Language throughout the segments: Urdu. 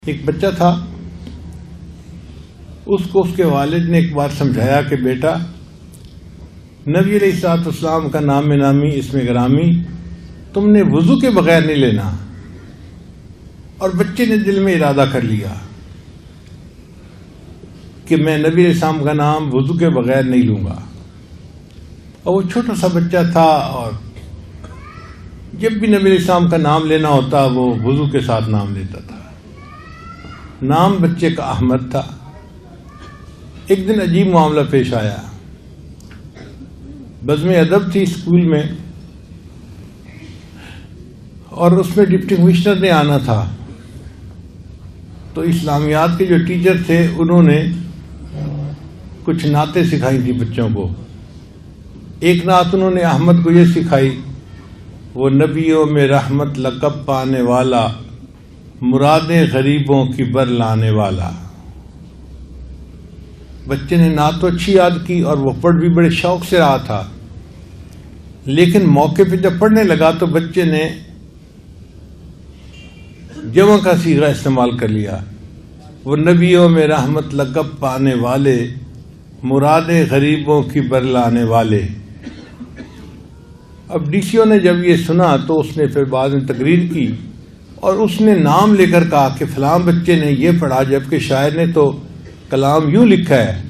ایک بچہ تھا، اس کو اس کے والد نے ایک بار سمجھایا کہ بیٹا، نبی علیہ الصلوۃ والسلام کا نام نامی اسم گرامی تم نے وضو کے بغیر نہیں لینا، اور بچے نے دل میں ارادہ کر لیا کہ میں نبی علیہ السلام کا نام وضو کے بغیر نہیں لوں گا. اور وہ چھوٹا سا بچہ تھا، اور جب بھی نبی علیہ السلام کا نام لینا ہوتا وہ وضو کے ساتھ نام لیتا تھا. نام بچے کا احمد تھا. ایک دن عجیب معاملہ پیش آیا. بزم ادب تھی اسکول میں، اور اس میں ڈپٹی کمشنر نے آنا تھا. تو اسلامیات کے جو ٹیچر تھے انہوں نے کچھ نعتیں سکھائی تھی بچوں کو. ایک نعت انہوں نے احمد کو یہ سکھائی، وہ نبیوں میں رحمت لقب پانے والا، مرادیں غریبوں کی بر لانے والا. بچے نے نعت تو اچھی یاد کی اور وہ پڑھ بھی بڑے شوق سے رہا تھا، لیکن موقع پہ جب پڑھنے لگا تو بچے نے جمع کا صیغہ استعمال کر لیا، وہ نبیوں میں رحمت لقب پانے والے، مرادیں غریبوں کی بر لانے والے. اب ڈی سی او نے جب یہ سنا تو اس نے پھر بعد میں تقریر کی اور اس نے نام لے کر کہا کہ فلاں بچے نے یہ پڑھا، جبکہ شاعر نے تو کلام یوں لکھا ہے.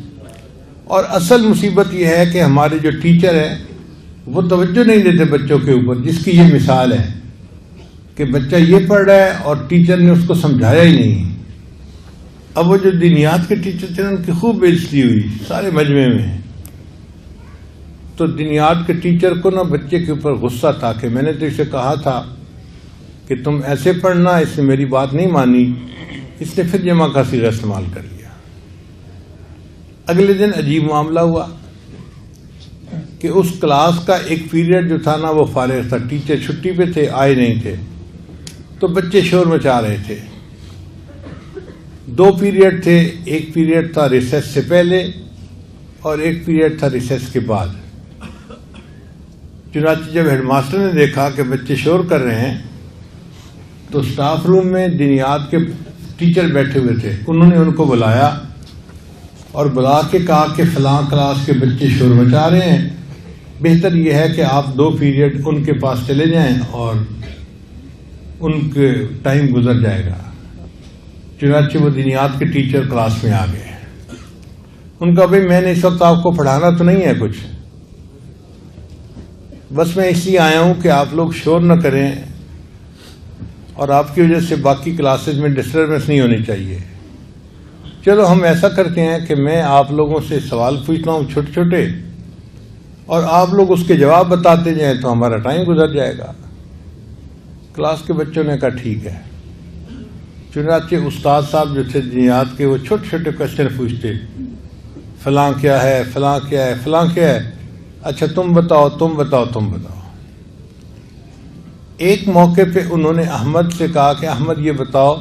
اور اصل مصیبت یہ ہے کہ ہمارے جو ٹیچر ہیں وہ توجہ نہیں دیتے بچوں کے اوپر، جس کی یہ مثال ہے کہ بچہ یہ پڑھ رہا ہے اور ٹیچر نے اس کو سمجھایا ہی نہیں. اب وہ جو دینیات کے ٹیچر تھے ان کی خوب بےعزتی ہوئی سارے مجمع میں. تو دینیات کے ٹیچر کو نا بچے کے اوپر غصہ تھا کہ میں نے تو اسے کہا تھا کہ تم ایسے پڑھنا، اس نے میری بات نہیں مانی. اس نے پھر جمع کا صیغہ استعمال کر لیا. اگلے دن عجیب معاملہ ہوا کہ اس کلاس کا ایک پیریڈ جو تھا نا وہ فارغ تھا، ٹیچر چھٹی پہ تھے، آئے نہیں تھے. تو بچے شور مچا رہے تھے. 2 پیریڈ تھے، ایک پیریڈ تھا ریسیس سے پہلے اور ایک پیریڈ تھا ریسیس کے بعد. چنانچہ جب ہیڈ ماسٹر نے دیکھا کہ بچے شور کر رہے ہیں تو سٹاف روم میں دینیات کے ٹیچر بیٹھے ہوئے تھے. انہوں نے ان کو بلایا اور بلا کے کہا کہ فلاں کلاس کے بچے شور مچا رہے ہیں، بہتر یہ ہے کہ آپ 2 پیریڈ ان کے پاس چلے جائیں اور ان کے ٹائم گزر جائے گا. چنانچہ وہ دینیات کے ٹیچر کلاس میں آ گئے. ان کا بھائی میں نے اس وقت آپ کو پڑھانا تو نہیں ہے کچھ، بس میں اس لیے آیا ہوں کہ آپ لوگ شور نہ کریں اور آپ کی وجہ سے باقی کلاسز میں ڈسٹربنس نہیں ہونی چاہیے. چلو ہم ایسا کرتے ہیں کہ میں آپ لوگوں سے سوال پوچھتا ہوں چھوٹے چھوٹے، اور آپ لوگ اس کے جواب بتاتے جائیں تو ہمارا ٹائم گزر جائے گا. کلاس کے بچوں نے کہا ٹھیک ہے. چنانچہ استاد صاحب جو تھے دینیات کے وہ چھوٹے چھوٹے کوشچن پوچھتے، فلاں کیا ہے، فلاں کیا ہے، فلاں کیا ہے، اچھا تم بتاؤ تم بتاؤ تم بتاؤ. ایک موقع پہ انہوں نے احمد سے کہا کہ احمد یہ بتاؤ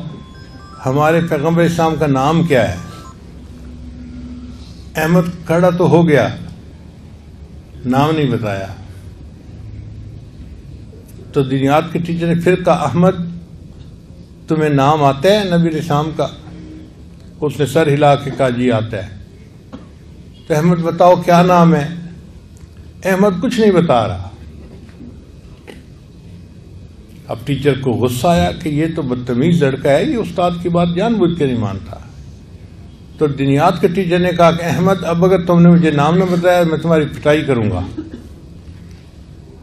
ہمارے پیغمبر اسلام کا نام کیا ہے. احمد کھڑا تو ہو گیا، نام نہیں بتایا. تو دینیات کے ٹیچر نے پھر کہا احمد تمہیں نام آتا ہے نبی علیہ السلام کا؟ اس نے سر ہلا کے کہا جی آتا ہے. تو احمد بتاؤ کیا نام ہے؟ احمد کچھ نہیں بتا رہا. اب ٹیچر کو غصہ آیا کہ یہ تو بدتمیز لڑکا ہے، یہ استاد کی بات جان بوجھ کے نہیں مانتا. تو دینیات کے ٹیچر نے کہا کہ احمد اب اگر تم نے مجھے نام نہ بتایا میں تمہاری پٹائی کروں گا.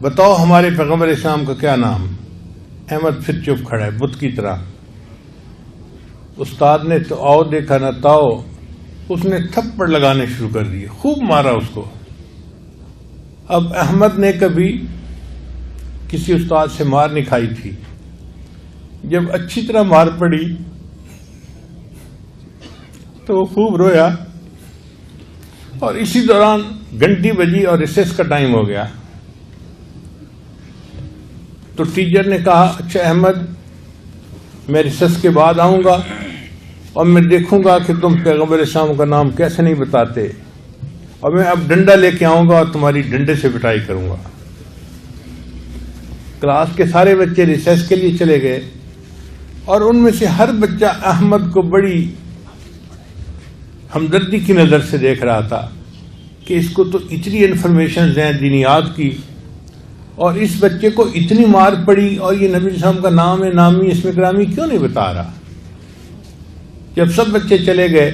بتاؤ ہمارے پیغمبر اسلام کا کیا نام؟ احمد پھر چپ کھڑا ہے بت کی طرح. استاد نے تو آؤ دیکھا نہ تاؤ، اس نے تھپڑ لگانے شروع کر دیے، خوب مارا اس کو. اب احمد نے کبھی کسی استاد سے مار نہیں کھائی تھی. جب اچھی طرح مار پڑی تو وہ خوب رویا، اور اسی دوران گھنٹی بجی اور ریسیس کا ٹائم ہو گیا. تو ٹیچر نے کہا اچھا احمد میں ریسیس کے بعد آؤں گا اور میں دیکھوں گا کہ تم پیغمبر اسلام کا نام کیسے نہیں بتاتے، اور میں اب ڈنڈا لے کے آؤں گا اور تمہاری ڈنڈے سے پٹائی کروں گا. کلاس کے سارے بچے ریسیس کے لیے چلے گئے. اور ان میں سے ہر بچہ احمد کو بڑی ہمدردی کی نظر سے دیکھ رہا تھا کہ اس کو تو اتنی انفارمیشنز ہیں دینیات کی، اور اس بچے کو اتنی مار پڑی اور یہ نبی صلی اللہ علیہ وسلم کا نام ہے، نامی اسم گرامی کیوں نہیں بتا رہا؟ جب سب بچے چلے گئے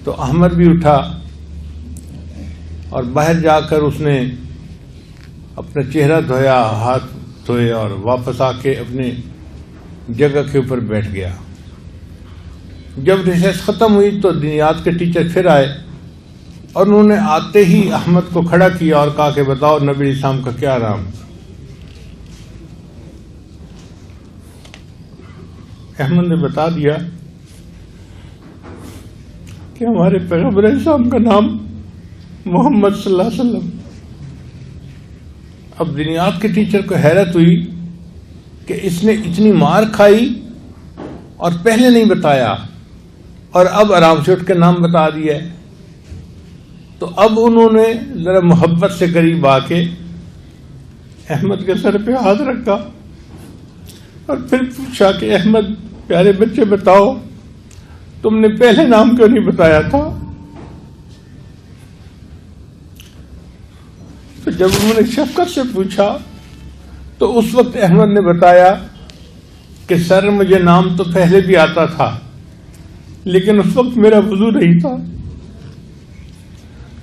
تو احمد بھی اٹھا اور باہر جا کر اس نے اپنا چہرہ دھویا، ہاتھ دھوئے، اور واپس آ کے اپنے جگہ کے اوپر بیٹھ گیا۔ جب ریسیس ختم ہوئی تو دینیات کے ٹیچر پھر آئے اور انہوں نے آتے ہی احمد کو کھڑا کیا اور کہا کہ بتاؤ نبی اسلام کا کیا نام؟ احمد نے بتا دیا کہ ہمارے پیغمبر اسلام کا نام محمد صلی اللہ علیہ وسلم۔ اب دینیات کے ٹیچر کو حیرت ہوئی کہ اس نے اتنی مار کھائی اور پہلے نہیں بتایا اور اب آرام سے اٹھ کے نام بتا دیا ہے۔ تو اب انہوں نے ذرا محبت سے قریب آ کے احمد کے سر پہ ہاتھ رکھا اور پھر پوچھا کہ احمد پیارے بچے بتاؤ تم نے پہلے نام کیوں نہیں بتایا تھا؟ تو جب انہوں نے شفقت سے پوچھا تو اس وقت احمد نے بتایا کہ سر مجھے نام تو پہلے بھی آتا تھا لیکن اس وقت میرا وضو نہیں تھا،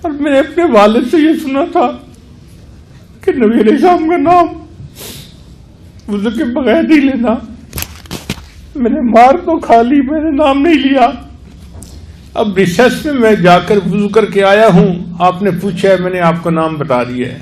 اور میں نے اپنے والد سے یہ سنا تھا کہ نبی علیہ السلام کا نام وضو کے بغیر نہیں لینا۔ میں نے مار تو کھا لی، میں نے نام نہیں لیا۔ اب ریسیس میں جا کر وضو کر کے آیا ہوں، آپ نے پوچھا ہے، میں نے آپ کو نام بتا دیا ہے۔